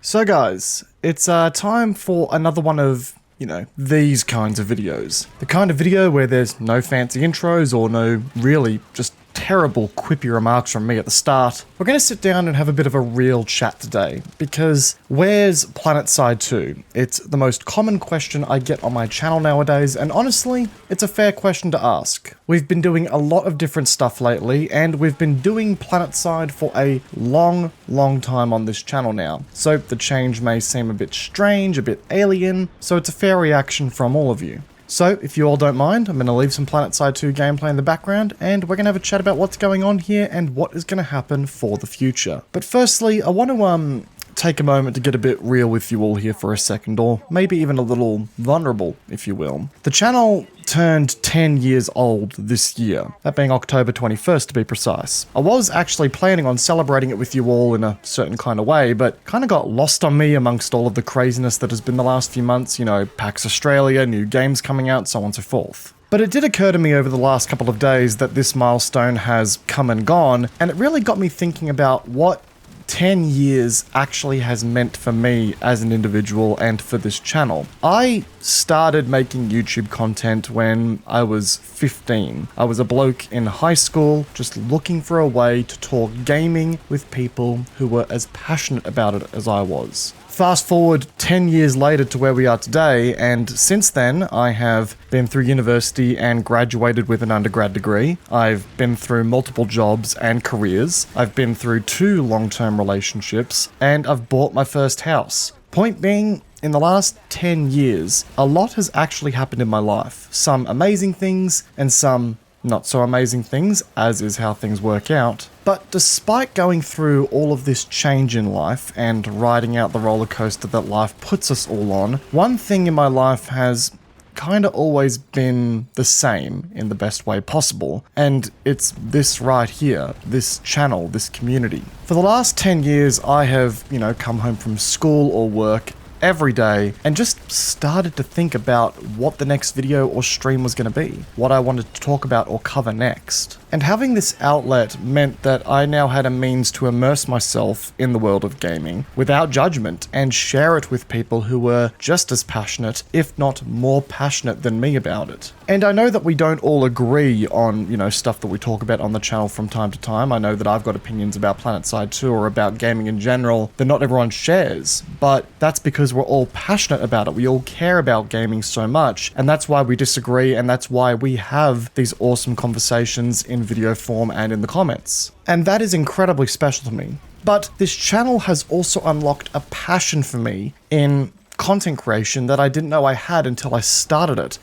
So guys, it's time for another one of, these kinds of videos. The kind of video where there's no fancy intros or no really just terrible quippy remarks from me at the start. We're going to sit down and have a bit of a real chat today, because where's Planetside 2? It's the most common question I get on my channel nowadays, and honestly, it's a fair question to ask. We've been doing a lot of different stuff lately, and we've been doing Planetside for a long time on this channel now, so the change may seem a bit strange, a bit alien, so it's a fair reaction from all of you. So, if you all don't mind, I'm going to leave some Planetside 2 gameplay in the background, and we're going to have a chat about what's going on here and what is going to happen for the future. But firstly, I want to take a moment to get a bit real with you all here for a second, or maybe even a little vulnerable, if you will. The channel turned 10 years old this year, that being October 21st to be precise. I was actually planning on celebrating it with you all in a certain kind of way, but kind of got lost on me amongst all of the craziness that has been the last few months, PAX Australia, new games coming out, so on and so forth. But it did occur to me over the last couple of days that this milestone has come and gone, and it really got me thinking about what 10 years actually has meant for me as an individual and for this channel. I started making YouTube content when I was 15. I was a bloke in high school just looking for a way to talk gaming with people who were as passionate about it as I was. Fast forward 10 years later to where we are today, and since then I have been through university and graduated with an undergrad degree. I've been through multiple jobs and careers. I've been through 2 long-term relationships, and I've bought my first house. Point being, in the last 10 years, a lot has actually happened in my life. Some amazing things and some not so amazing things, as is how things work out. But despite going through all of this change in life and riding out the roller coaster that life puts us all on, one thing in my life has kind of always been the same in the best way possible, and it's this right here, this channel, this community. For the last 10 years, I have, come home from school or work every day and just started to think about what the next video or stream was going to be, what I wanted to talk about or cover next. And having this outlet meant that I now had a means to immerse myself in the world of gaming without judgment and share it with people who were just as passionate, if not more passionate than me about it. And I know that we don't all agree on, stuff that we talk about on the channel from time to time. I know that I've got opinions about Planetside 2 or about gaming in general that not everyone shares, but that's because we're all passionate about it. We all care about gaming so much, and that's why we disagree, and that's why we have these awesome conversations in video form and in the comments. And that is incredibly special to me. But this channel has also unlocked a passion for me in content creation that I didn't know I had until I started it.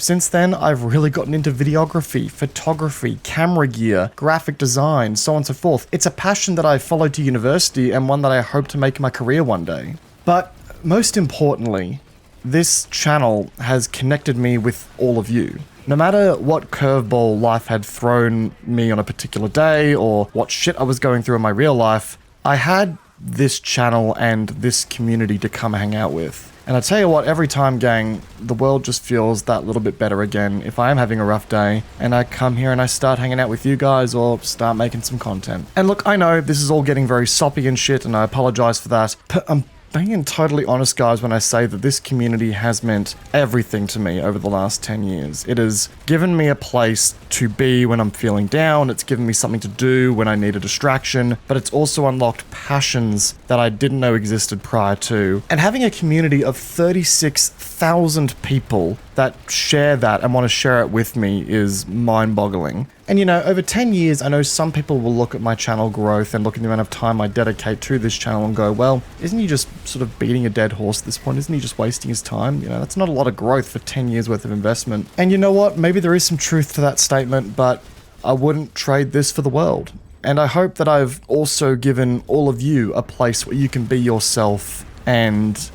Since then, I've really gotten into videography, photography, camera gear, graphic design, so on and so forth. It's a passion that I followed to university and one that I hope to make my career one day. But most importantly, this channel has connected me with all of you. No matter what curveball life had thrown me on a particular day or what shit I was going through in my real life, I had this channel and this community to come hang out with. And I tell you what, every time, gang, the world just feels that little bit better again if I am having a rough day and I come here and I start hanging out with you guys or start making some content. And look, I know this is all getting very soppy and shit, and I apologize for that, but I'm being totally honest, guys, when I say that this community has meant everything to me over the last 10 years. It has given me a place to be when I'm feeling down, it's given me something to do when I need a distraction, but it's also unlocked passions that I didn't know existed prior to. And having a community of 36,000 people that share that and want to share it with me is mind-boggling. And over 10 years, I know some people will look at my channel growth and look at the amount of time I dedicate to this channel and go, well, isn't he just sort of beating a dead horse at this point? Isn't he just wasting his time? That's not a lot of growth for 10 years worth of investment. And you know what? Maybe there is some truth to that statement, but I wouldn't trade this for the world. And I hope that I've also given all of you a place where you can be yourself and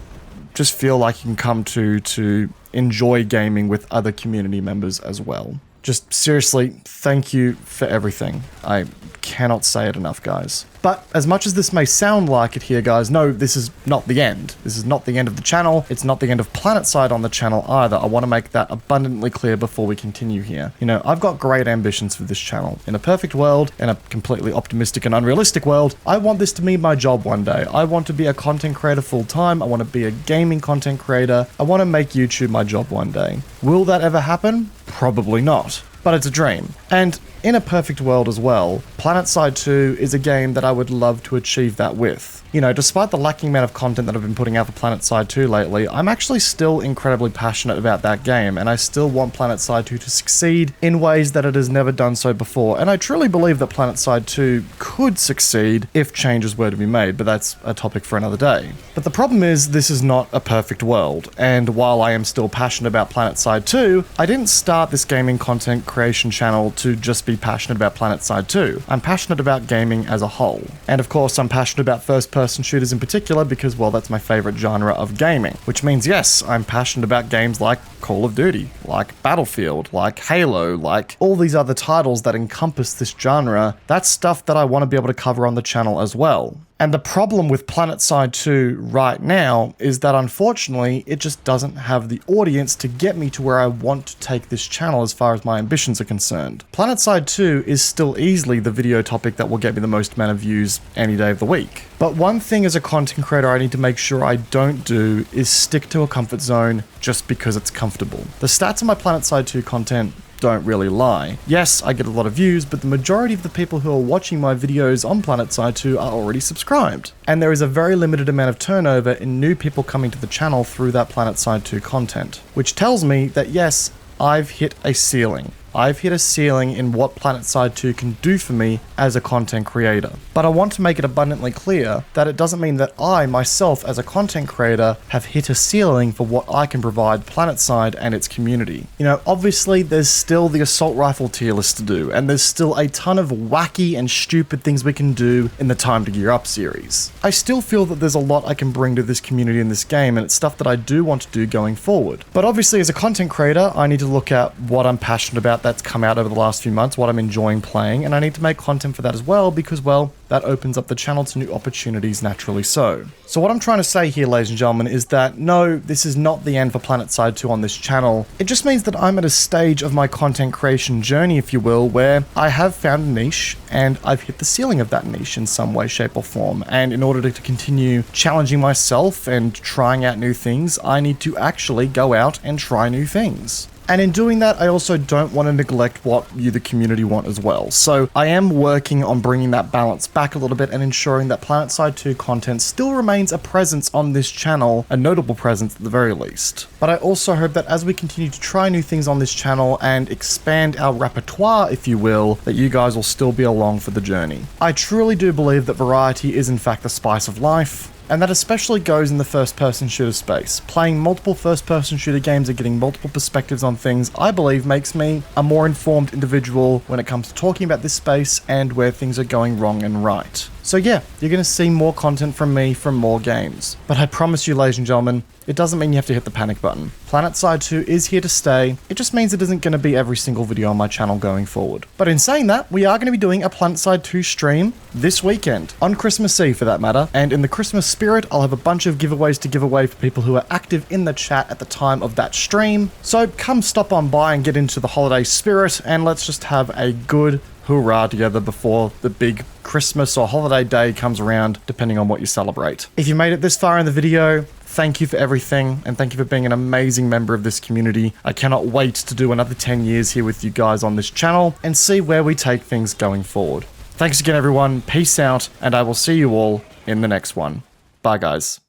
just feel like you can come to enjoy gaming with other community members as well. Just seriously, thank you for everything. I cannot say it enough, guys. But as much as this may sound like it here, guys, no, this is not the end. This is not the end of the channel. It's not the end of Planetside on the channel either. I want to make that abundantly clear before we continue here. You know, I've got great ambitions for this channel. In a perfect world, in a completely optimistic and unrealistic world, I want this to be my job one day. I want to be a content creator full time. I want to be a gaming content creator. I want to make YouTube my job one day. Will that ever happen? Probably not. But it's a dream. And in a perfect world as well, Planetside 2 is a game that I would love to achieve that with. You know, despite the lacking amount of content that I've been putting out for Planetside 2 lately, I'm actually still incredibly passionate about that game, and I still want Planetside 2 to succeed in ways that it has never done so before. And I truly believe that Planetside 2 could succeed if changes were to be made, but that's a topic for another day. But the problem is, this is not a perfect world, and while I am still passionate about Planetside 2, I didn't start this gaming content creation channel to just be passionate about Planetside 2. I'm passionate about gaming as a whole. And of course, I'm passionate about first-person shooters in particular because, well, that's my favorite genre of gaming. Which means, yes, I'm passionate about games like Call of Duty, like Battlefield, like Halo, like all these other titles that encompass this genre. That's stuff that I want to be able to cover on the channel as well. And the problem with Planetside 2 right now is that unfortunately, it just doesn't have the audience to get me to where I want to take this channel as far as my ambitions are concerned. Planetside 2 is still easily the video topic that will get me the most amount of views any day of the week. But one thing as a content creator I need to make sure I don't do is stick to a comfort zone just because it's comfortable. The stats of my Planetside 2 content don't really lie. Yes, I get a lot of views, but the majority of the people who are watching my videos on Planetside 2 are already subscribed. And there is a very limited amount of turnover in new people coming to the channel through that Planetside 2 content, which tells me that yes, I've hit a ceiling. I've hit a ceiling in what Planetside 2 can do for me as a content creator. But I want to make it abundantly clear that it doesn't mean that I, myself, as a content creator, have hit a ceiling for what I can provide Planetside and its community. You know, obviously there's still the assault rifle tier list to do, and there's still a ton of wacky and stupid things we can do in the Time to Gear Up series. I still feel that there's a lot I can bring to this community in this game, and it's stuff that I do want to do going forward. But obviously as a content creator, I need to look at what I'm passionate about that's come out over the last few months, what I'm enjoying playing, and I need to make content for that as well because, well, that opens up the channel to new opportunities naturally so. So what I'm trying to say here, ladies and gentlemen, is that no, this is not the end for Planetside 2 on this channel. It just means that I'm at a stage of my content creation journey, if you will, where I have found a niche and I've hit the ceiling of that niche in some way, shape or form. And in order to continue challenging myself and trying out new things, I need to actually go out and try new things. And in doing that, I also don't want to neglect what you, the community, want as well. So I am working on bringing that balance back a little bit and ensuring that Planetside 2 content still remains a presence on this channel, a notable presence at the very least. But I also hope that as we continue to try new things on this channel and expand our repertoire, if you will, that you guys will still be along for the journey. I truly do believe that variety is in fact the spice of life. And that especially goes in the first-person shooter space. Playing multiple first-person shooter games and getting multiple perspectives on things, I believe, makes me a more informed individual when it comes to talking about this space and where things are going wrong and right. So yeah, you're going to see more content from me from more games. But I promise you, ladies and gentlemen, it doesn't mean you have to hit the panic button. Planetside 2 is here to stay. It just means it isn't going to be every single video on my channel going forward. But in saying that, we are going to be doing a Planetside 2 stream this weekend, on Christmas Eve for that matter. And in the Christmas spirit, I'll have a bunch of giveaways to give away for people who are active in the chat at the time of that stream. So come stop on by and get into the holiday spirit, and let's just have a good hoorah together before the big Christmas or holiday day comes around, depending on what you celebrate. If you made it this far in the video, thank you for everything, and thank you for being an amazing member of this community. I cannot wait to do another 10 years here with you guys on this channel and see where we take things going forward. Thanks again, everyone. Peace out, and I will see you all in the next one. Bye, guys.